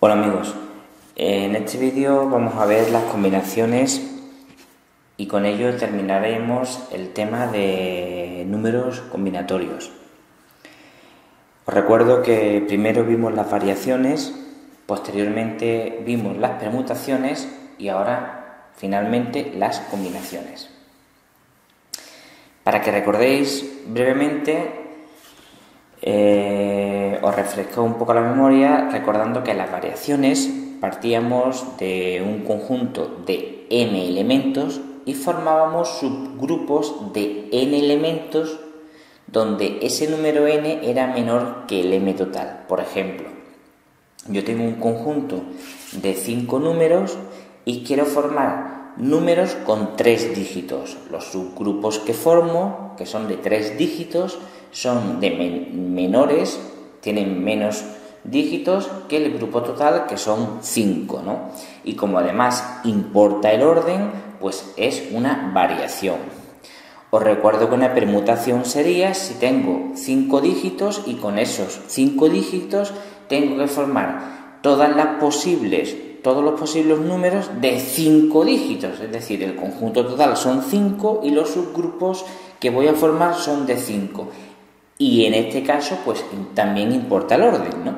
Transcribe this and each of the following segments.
Hola amigos, en este vídeo vamos a ver las combinaciones y con ello terminaremos el tema de números combinatorios. Os recuerdo que primero vimos las variaciones, posteriormente vimos las permutaciones y ahora finalmente las combinaciones. Para que recordéis brevemente, os refresco un poco la memoria recordando que en las variaciones partíamos de un conjunto de n elementos y formábamos subgrupos de n elementos donde ese número n era menor que el m total. Por ejemplo, yo tengo un conjunto de 5 números y quiero formar números con 3 dígitos. Los subgrupos que formo, que son de 3 dígitos, son de menores, tienen menos dígitos que el grupo total, que son 5, ¿no? Y como además importa el orden, pues es una variación. Os recuerdo que una permutación sería si tengo 5 dígitos y con esos 5 dígitos tengo que formar todos los posibles números de 5 dígitos, es decir, el conjunto total son 5 y los subgrupos que voy a formar son de 5. Y en este caso, pues también importa el orden, ¿no?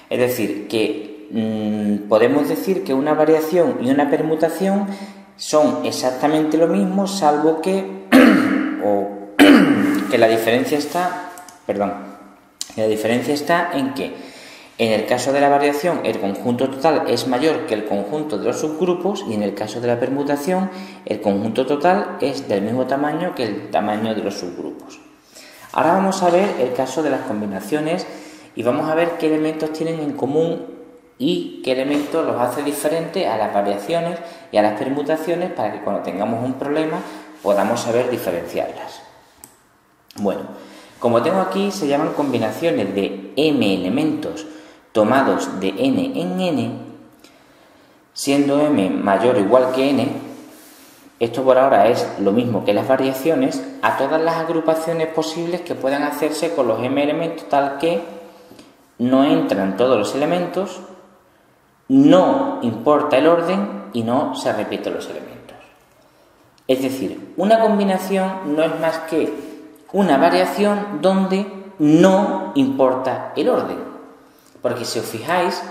Es decir, que podemos decir que una variación y una permutación son exactamente lo mismo, salvo que, que la diferencia está en que en el caso de la variación el conjunto total es mayor que el conjunto de los subgrupos y en el caso de la permutación el conjunto total es del mismo tamaño que el tamaño de los subgrupos. Ahora vamos a ver el caso de las combinaciones y vamos a ver qué elementos tienen en común y qué elementos los hace diferentes a las variaciones y a las permutaciones para que cuando tengamos un problema podamos saber diferenciarlas. Bueno, como tengo aquí, se llaman combinaciones de m elementos tomados de n en n, siendo m mayor o igual que n. Esto por ahora es lo mismo que las variaciones, a todas las agrupaciones posibles que puedan hacerse con los m elementos, tal que no entran todos los elementos, no importa el orden y no se repiten los elementos. Es decir, una combinación no es más que una variación donde no importa el orden. Porque si os fijáis,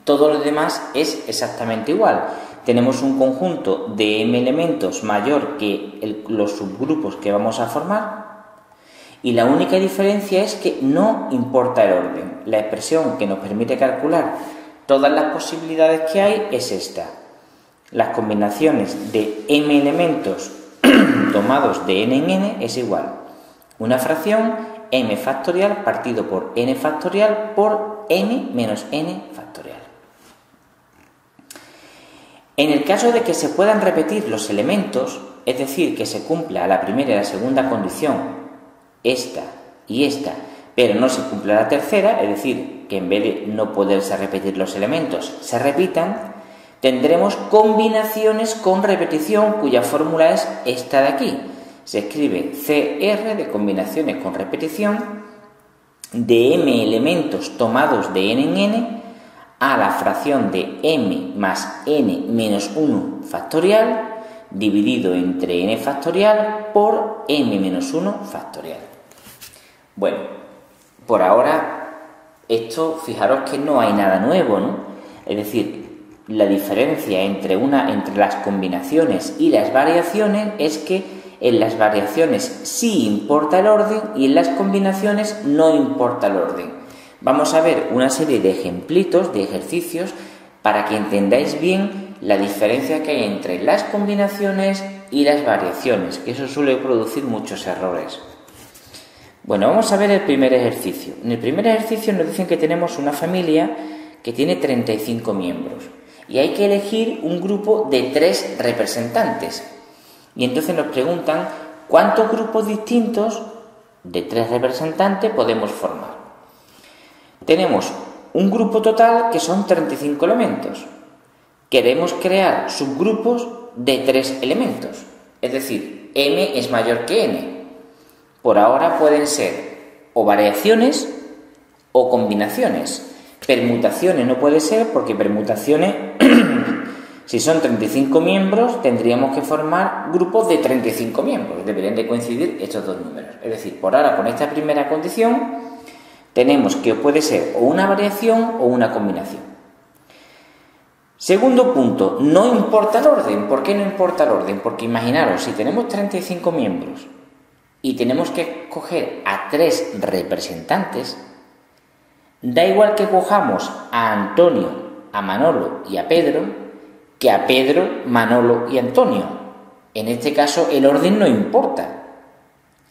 todo lo demás es exactamente igual. Tenemos un conjunto de m elementos mayor que los subgrupos que vamos a formar y la única diferencia es que no importa el orden. La expresión que nos permite calcular todas las posibilidades que hay es esta. Las combinaciones de m elementos tomados de n en n es igual una fracción m factorial partido por n factorial por m menos n factorial. En el caso de que se puedan repetir los elementos, es decir, que se cumpla la primera y la segunda condición, esta y esta, pero no se cumpla la tercera, es decir, que en vez de no poderse repetir los elementos, se repitan, tendremos combinaciones con repetición, cuya fórmula es esta de aquí. Se escribe CR de combinaciones con repetición de m elementos tomados de n en n a la fracción de m más n menos 1 factorial dividido entre n factorial por m menos 1 factorial. Bueno, por ahora esto, fijaros que no hay nada nuevo, ¿no? Es decir, la diferencia entre las combinaciones y las variaciones es que en las variaciones sí importa el orden y en las combinaciones no importa el orden. Vamos a ver una serie de ejemplitos, de ejercicios, para que entendáis bien la diferencia que hay entre las combinaciones y las variaciones, que eso suele producir muchos errores. Bueno, vamos a ver el primer ejercicio. En el primer ejercicio nos dicen que tenemos una familia que tiene 35 miembros y hay que elegir un grupo de 3 representantes. Y entonces nos preguntan cuántos grupos distintos de 3 representantes podemos formar. Tenemos un grupo total que son 35 elementos. Queremos crear subgrupos de 3 elementos. Es decir, m es mayor que n. Por ahora pueden ser o variaciones o combinaciones. Permutaciones no puede ser, porque permutaciones, si son 35 miembros, tendríamos que formar grupos de 35 miembros. Deberían de coincidir estos dos números. Es decir, por ahora, con esta primera condición, tenemos que puede ser o una variación o una combinación. Segundo punto, no importa el orden. ¿Por qué no importa el orden? Porque imaginaros, si tenemos 35 miembros y tenemos que escoger a 3 representantes, da igual que cojamos a Antonio, a Manolo y a Pedro, que a Pedro, Manolo y Antonio. En este caso el orden no importa,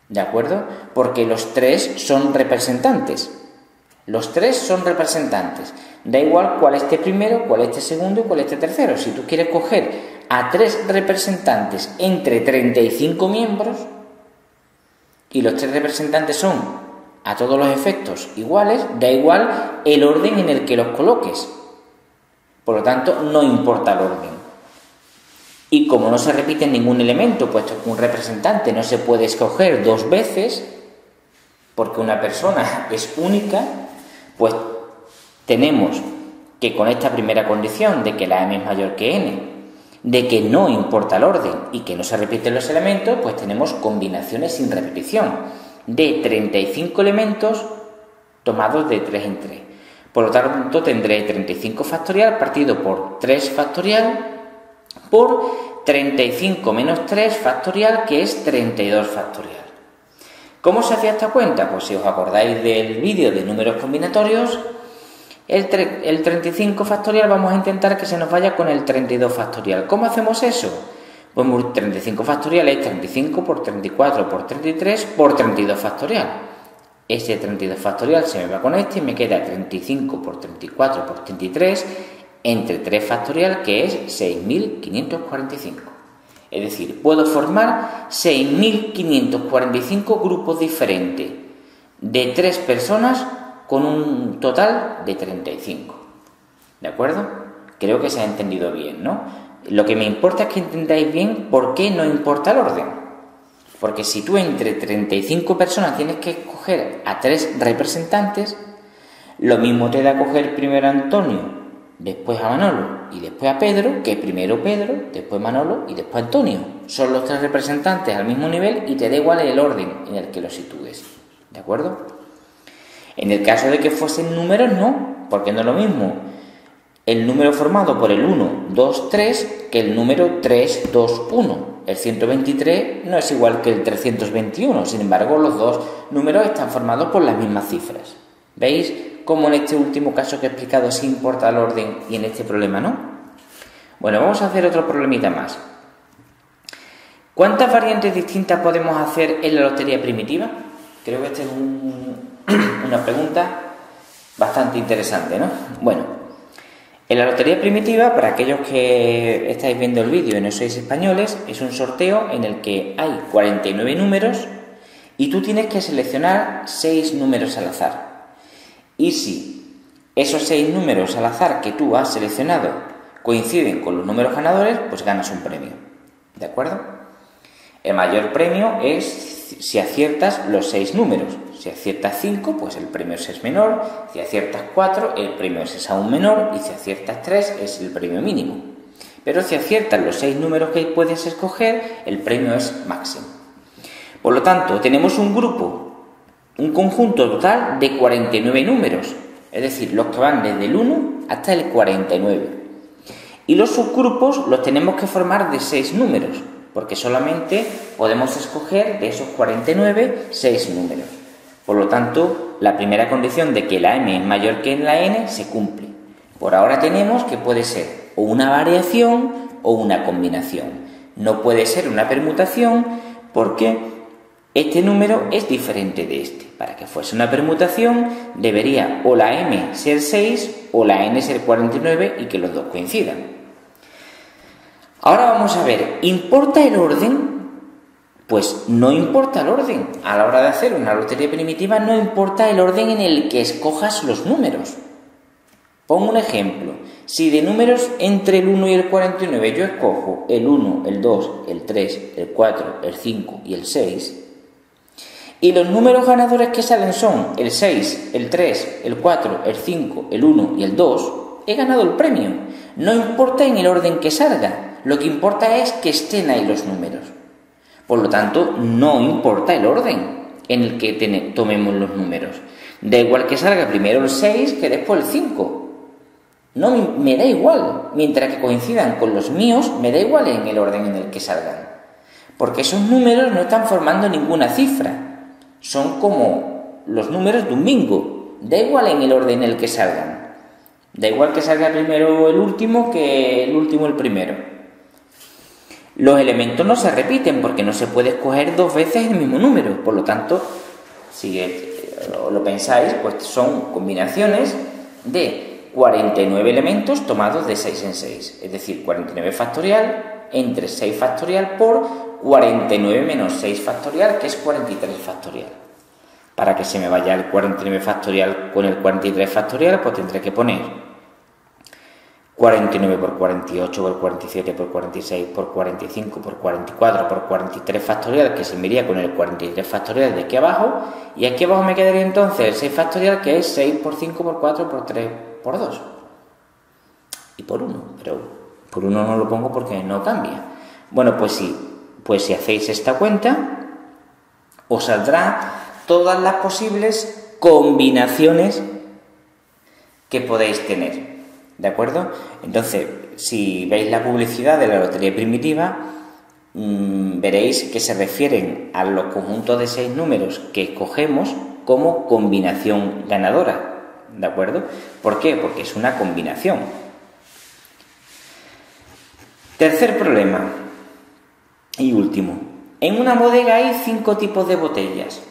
¿de acuerdo? Porque los 3 son representantes. Los 3 son representantes. Da igual cuál esté primero, cuál esté segundo y cuál esté tercero. Si tú quieres coger a 3 representantes entre 35 miembros y los 3 representantes son a todos los efectos iguales, da igual el orden en el que los coloques. Por lo tanto, no importa el orden. Y como no se repite ningún elemento, puesto que un representante no se puede escoger 2 veces, porque una persona es única, pues tenemos que con esta primera condición de que la m es mayor que n, de que no importa el orden y que no se repiten los elementos, pues tenemos combinaciones sin repetición de 35 elementos tomados de 3 en 3. Por lo tanto, tendré 35 factorial partido por 3 factorial por 35 menos 3 factorial, que es 32 factorial. ¿Cómo se hacía esta cuenta? Pues si os acordáis del vídeo de números combinatorios, el 35 factorial vamos a intentar que se nos vaya con el 32 factorial. ¿Cómo hacemos eso? Pues 35 factorial es 35 por 34 por 33 por 32 factorial. Este 32 factorial se me va con este y me queda 35 por 34 por 33 entre 3 factorial, que es 6.545. Es decir, puedo formar 6.545 grupos diferentes de 3 personas con un total de 35. ¿De acuerdo? Creo que se ha entendido bien, ¿no? Lo que me importa es que entendáis bien por qué no importa el orden. Porque si tú entre 35 personas tienes que escoger a 3 representantes, lo mismo te da coger primero a Antonio, después a Manolo y después a Pedro, que primero Pedro, después Manolo y después Antonio. Son los 3 representantes al mismo nivel y te da igual el orden en el que los sitúes. ¿De acuerdo? En el caso de que fuesen números, no, porque no es lo mismo el número formado por el 1, 2, 3 que el número 3, 2, 1. El 123 no es igual que el 321, sin embargo los dos números están formados por las mismas cifras. ¿Veis cómo en este último caso que he explicado sí importa el orden y en este problema no? Bueno, vamos a hacer otro problemita más. ¿Cuántas variantes distintas podemos hacer en la lotería primitiva? Creo que esta es una pregunta bastante interesante, ¿no? Bueno, en la lotería primitiva, para aquellos que estáis viendo el vídeo y no sois españoles, es un sorteo en el que hay 49 números y tú tienes que seleccionar 6 números al azar. Y si esos 6 números al azar que tú has seleccionado coinciden con los números ganadores, pues ganas un premio. ¿De acuerdo? El mayor premio es si aciertas los 6 números. Si aciertas 5, pues el premio es menor. Si aciertas 4, el premio es aún menor. Y si aciertas 3, es el premio mínimo. Pero si aciertas los 6 números que puedes escoger, el premio es máximo. Por lo tanto, tenemos un grupo, un conjunto total de 49 números. Es decir, los que van desde el 1 hasta el 49. Y los subgrupos los tenemos que formar de 6 números, porque solamente podemos escoger de esos 49 6 números. Por lo tanto, la primera condición de que la m es mayor que la n se cumple. Por ahora tenemos que puede ser o una variación o una combinación. No puede ser una permutación porque este número es diferente de este. Para que fuese una permutación debería o la m ser 6 o la n ser 49 y que los dos coincidan. Ahora vamos a ver, ¿importa el orden? Pues no importa el orden. A la hora de hacer una lotería primitiva no importa el orden en el que escojas los números. Pongo un ejemplo. Si de números entre el 1 y el 49 yo escojo el 1, el 2, el 3, el 4, el 5 y el 6, Y los números ganadores que salen son el 6, el 3, el 4, el 5, el 1 y el 2, he ganado el premio. No importa en el orden que salga, lo que importa es que estén ahí los números. Por lo tanto, no importa el orden en el que tomemos los números. Da igual que salga primero el 6 que después el 5. No me da igual. Mientras que coincidan con los míos, me da igual en el orden en el que salgan. Porque esos números no están formando ninguna cifra. Son como los números de un bingo. Da igual en el orden en el que salgan. Da igual que salga primero el último que el último el primero. Los elementos no se repiten porque no se puede escoger dos veces el mismo número. Por lo tanto, si lo pensáis, pues son combinaciones de 49 elementos tomados de 6 en 6. Es decir, 49 factorial entre 6 factorial por 49 menos 6 factorial, que es 43 factorial. Para que se me vaya el 49 factorial con el 43 factorial, pues tendré que poner 49 por 48 por 47 por 46 por 45 por 44 por 43 factorial, que se me iría con el 43 factorial de aquí abajo, y aquí abajo me quedaría entonces el 6 factorial, que es 6 por 5 por 4 por 3 por 2 y por 1, pero por 1 no lo pongo porque no cambia. Bueno, pues si hacéis esta cuenta, os saldrá todas las posibles combinaciones que podéis tener, ¿de acuerdo? Entonces, si veis la publicidad de la lotería primitiva, veréis que se refieren a los conjuntos de 6 números que escogemos como combinación ganadora, ¿de acuerdo? ¿Por qué? Porque es una combinación. Tercer problema y último. En una bodega hay 5 tipos de botellas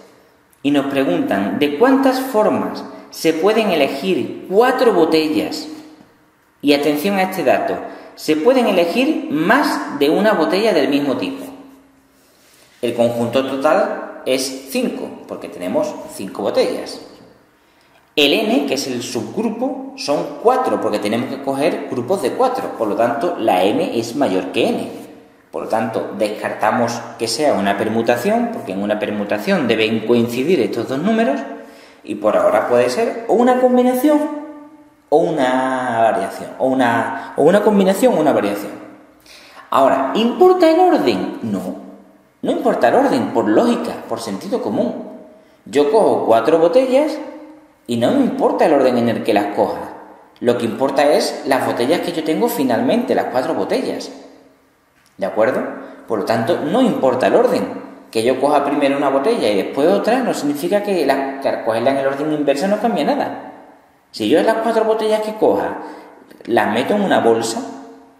y nos preguntan de cuántas formas se pueden elegir 4 botellas. Y atención a este dato, se pueden elegir más de una botella del mismo tipo. El conjunto total es 5, porque tenemos 5 botellas. El n, que es el subgrupo, son 4, porque tenemos que coger grupos de 4. Por lo tanto, la m es mayor que n. Por lo tanto, descartamos que sea una permutación, porque en una permutación deben coincidir estos dos números, y por ahora puede ser o una combinación o una variación, o una combinación o una variación. Ahora, ¿importa el orden? No importa el orden, por lógica, por sentido común. Yo cojo 4 botellas y no me importa el orden en el que las coja. Lo que importa es las botellas que yo tengo finalmente, las 4 botellas. ¿De acuerdo? Por lo tanto, no importa el orden. Que yo coja primero una botella y después otra no significa que cogerla en el orden inverso no cambia nada. Si yo las 4 botellas que coja las meto en una bolsa,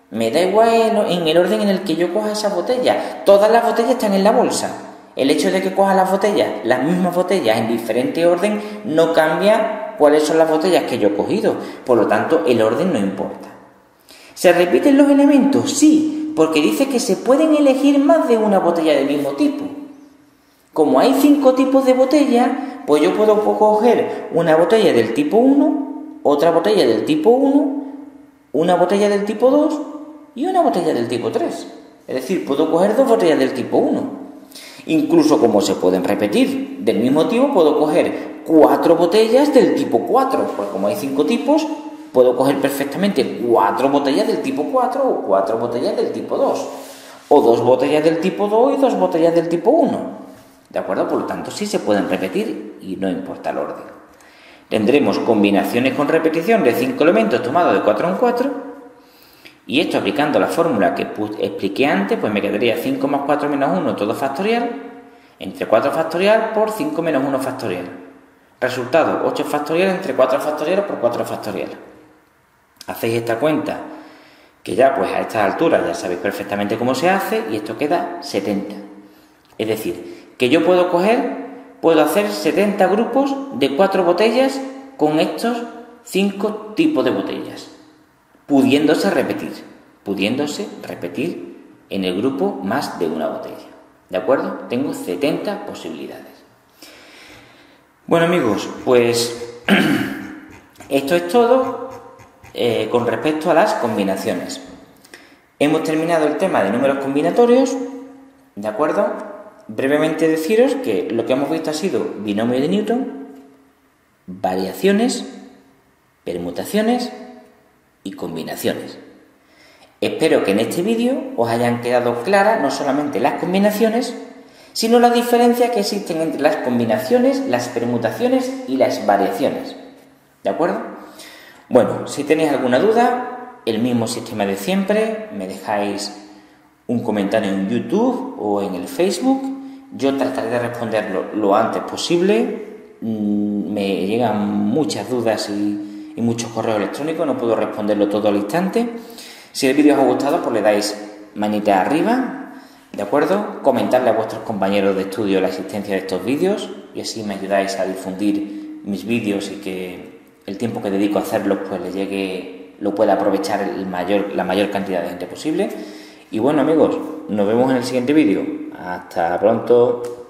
me da igual en el orden en el que yo coja esa botella. Todas las botellas están en la bolsa. El hecho de que coja las botellas, las mismas botellas en diferente orden, no cambia cuáles son las botellas que yo he cogido. Por lo tanto, el orden no importa. ¿Se repiten los elementos? Sí, porque dice que se pueden elegir más de una botella del mismo tipo. Como hay 5 tipos de botella, pues yo puedo coger una botella del tipo 1, otra botella del tipo 1, una botella del tipo 2 y una botella del tipo 3. Es decir, puedo coger 2 botellas del tipo 1. Incluso como se pueden repetir del mismo tipo, puedo coger 4 botellas del tipo 4, porque como hay 5 tipos, puedo coger perfectamente 4 botellas del tipo 4 o 4 botellas del tipo 2, o 2 botellas del tipo 2 y 2 botellas del tipo 1. ¿De acuerdo? Por lo tanto, sí se pueden repetir y no importa el orden. Tendremos combinaciones con repetición de 5 elementos tomados de 4 en 4. Y esto aplicando la fórmula que expliqué antes, pues me quedaría 5 más 4 menos 1 todo factorial, entre 4 factorial por 5 menos 1 factorial. Resultado, 8 factorial entre 4 factorial por 4 factorial. Hacéis esta cuenta, que ya pues a estas alturas ya sabéis perfectamente cómo se hace, y esto queda 70. Es decir, que yo puedo hacer 70 grupos de 4 botellas con estos 5 tipos de botellas, pudiéndose repetir en el grupo más de una botella. ¿De acuerdo? Tengo 70 posibilidades. Bueno, amigos, pues esto es todo con respecto a las combinaciones. Hemos terminado el tema de números combinatorios, ¿de acuerdo? brevemente deciros que lo que hemos visto ha sido binomio de Newton, variaciones, permutaciones y combinaciones. Espero que en este vídeo os hayan quedado claras no solamente las combinaciones, sino las diferencias que existen entre las combinaciones, las permutaciones y las variaciones. ¿De acuerdo? Bueno, si tenéis alguna duda, el mismo sistema de siempre, me dejáis un comentario en YouTube o en el Facebook. Yo trataré de responderlo lo antes posible. Me llegan muchas dudas y muchos correos electrónicos, no puedo responderlo todo al instante. Si el vídeo os ha gustado, pues le dais manita arriba, ¿de acuerdo? Comentadle a vuestros compañeros de estudio la existencia de estos vídeos y así me ayudáis a difundir mis vídeos y que el tiempo que dedico a hacerlos pues le llegue, lo pueda aprovechar la mayor cantidad de gente posible. Y bueno, amigos, nos vemos en el siguiente vídeo. Hasta pronto.